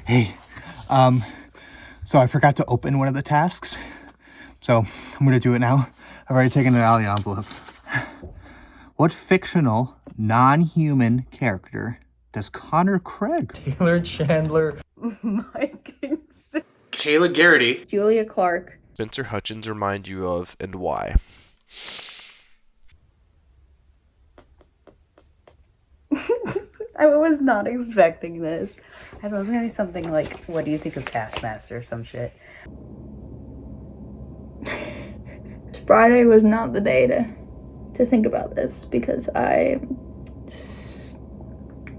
Hey, so I forgot to open one of the tasks, so I'm gonna do it now. I've already taken it out of the envelope. What fictional, non-human character does Connor Craig? Taylor Chandler, Mike Kingston, Kayla Garrity, Julia Clark, Spencer Hutchins remind you of, and why? I was not expecting this. I thought it was gonna be something like, what do you think of Taskmaster or some shit? Friday was not the day to think about this because I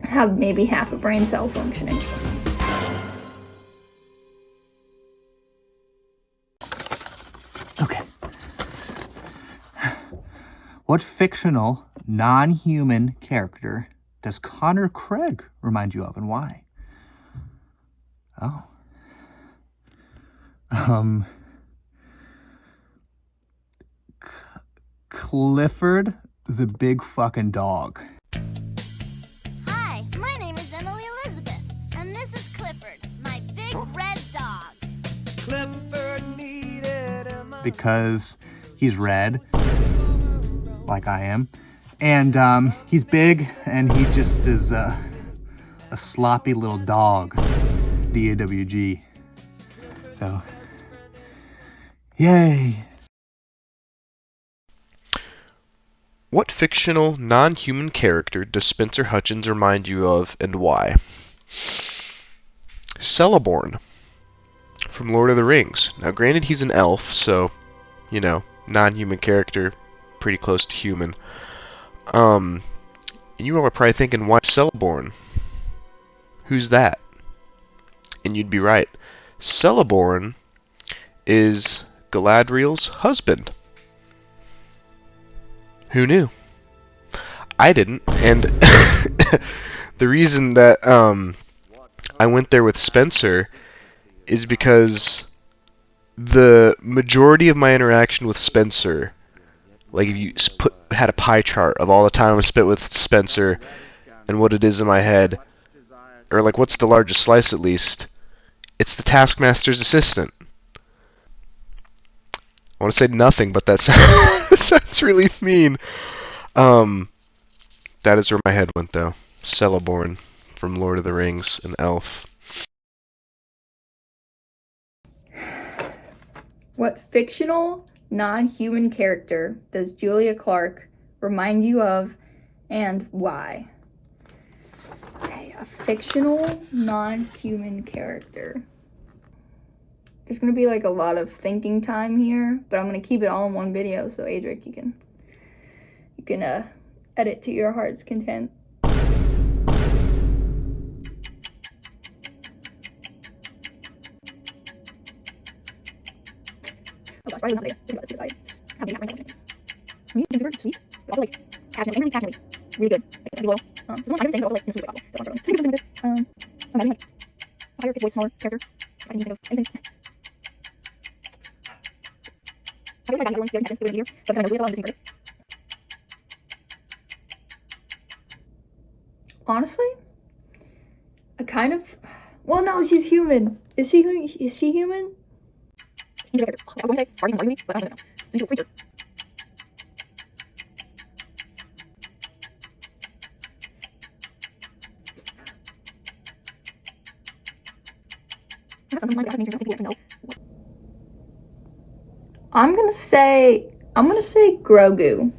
have maybe half a brain cell functioning. Okay. What fictional, non-human character does Connor Craig remind you of, and why? Oh. Clifford the big fucking dog. Hi, my name is Emily Elizabeth, and this is Clifford, my big red dog. Clifford needed a Because he's red, like I am, and he's big, and he just is a sloppy little dog, D-A-W-G. So, yay. What fictional, non-human character does Spencer Hutchins remind you of, and why? Celeborn from Lord of the Rings. Now, granted, he's an elf, so, you know, non-human character, pretty close to human. You all are probably thinking, why Celeborn? Who's that? And you'd be right. Celeborn is Galadriel's husband. Who knew? I didn't, and the reason that I went there with Spencer is because the majority of my interaction with Spencer, like if you had a pie chart of all the time I spent with Spencer and what it is in my head, or like what's the largest slice at least, it's the Taskmaster's assistant. I want to say nothing, but that sounds really mean. That is where my head went, though. Celeborn from Lord of the Rings, an elf. What fictional, non-human character does Julia Clark remind you of, and why? Okay, a fictional, non-human character. There's gonna be like a lot of thinking time here, but I'm gonna keep it all in one video, so Adric, you can edit to your heart's content. Oh gosh, why was not there? Think about this because I just have been that brain functioning. I mean, things are sweet, but also like passionate, and really passionately, really good. Like, be loyal. There's one I didn't say, but also like in a sweet way. So I'm struggling. Think of something like this. Imagine like a higher pitch voice, smaller character. I can think of anything. I feel like I got one here, but I know Julia's a lot of this. Honestly, I kind of. Well, no, she's human. Is she human? He's a character. I was going to say Guardian movie, but I don't know. She's a creature. I'm gonna say Grogu,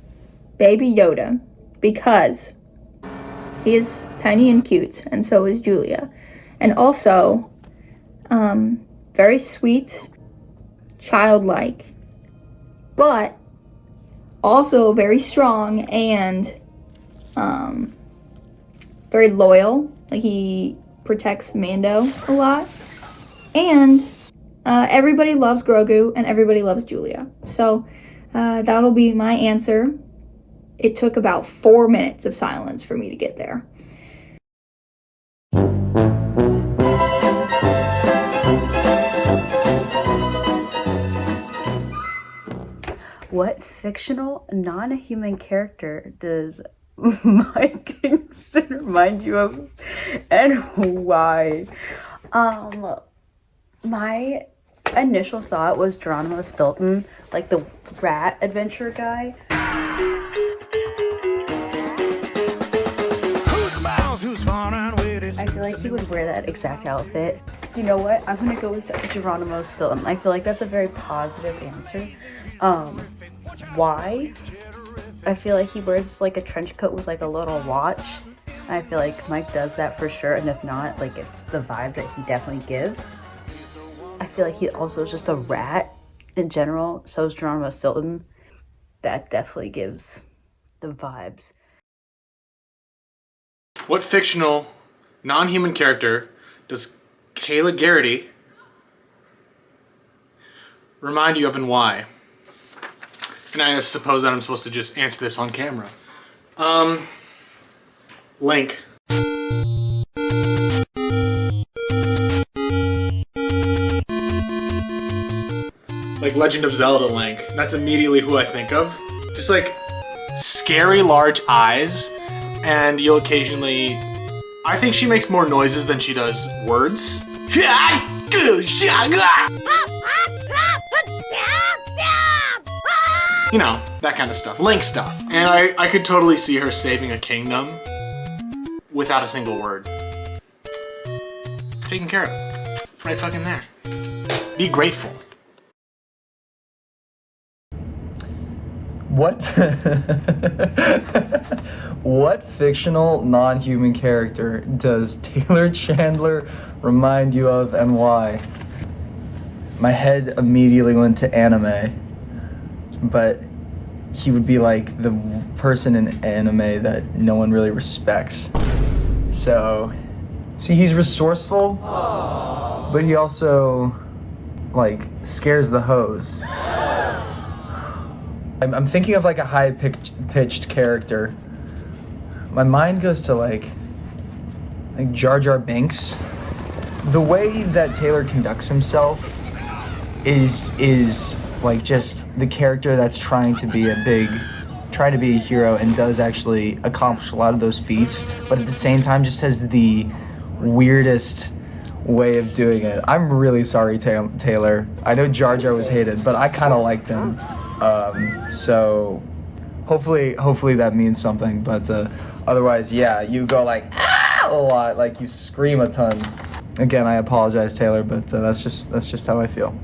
Baby Yoda, because he is tiny and cute, and so is Julia, and also, very sweet, childlike, but also very strong and very loyal. Like he protects Mando a lot, and everybody loves Grogu and everybody loves Julia. So that'll be my answer. It took about 4 minutes of silence for me to get there. What fictional, non-human character does Mike Kingston remind you of, and why? My initial thought was Geronimo Stilton, like the rat adventure guy. I feel like he would wear that exact outfit. You know what? I'm gonna go with Geronimo Stilton. I feel like that's a very positive answer. Why? I feel like he wears like a trench coat with like a little watch. I feel like Mike does that for sure, and if not, like it's the vibe that he definitely gives. I feel like he also is just a rat in general. So is Geronimo Stilton. That definitely gives the vibes. What fictional, non-human character does Kayla Garrity remind you of and why? And I suppose that I'm supposed to just answer this on camera. Link. Like Legend of Zelda Link. That's immediately who I think of. Just like scary large eyes, and you'll occasionally... I think she makes more noises than she does words. You know, that kind of stuff. Link stuff. And I could totally see her saving a kingdom without a single word. Taken care of. Right fucking there. Be grateful. What what fictional non-human character does Taylor Chandler remind you of and why? My head immediately went to anime, but he would be like the person in anime that no one really respects. So, see, he's resourceful, but he also like scares the hoes. I'm thinking of like a high-pitched character. My mind goes to like Jar Jar Binks. The way that Taylor conducts himself is like just the character that's trying to be a hero and does actually accomplish a lot of those feats, but at the same time just has the weirdest way of doing it. I'm really sorry, Taylor. I know Jar Jar was hated, but I kind of liked him. So hopefully that means something. But otherwise, yeah, you go like ah! a lot, like you scream a ton. Again, I apologize, Taylor, but that's just how I feel.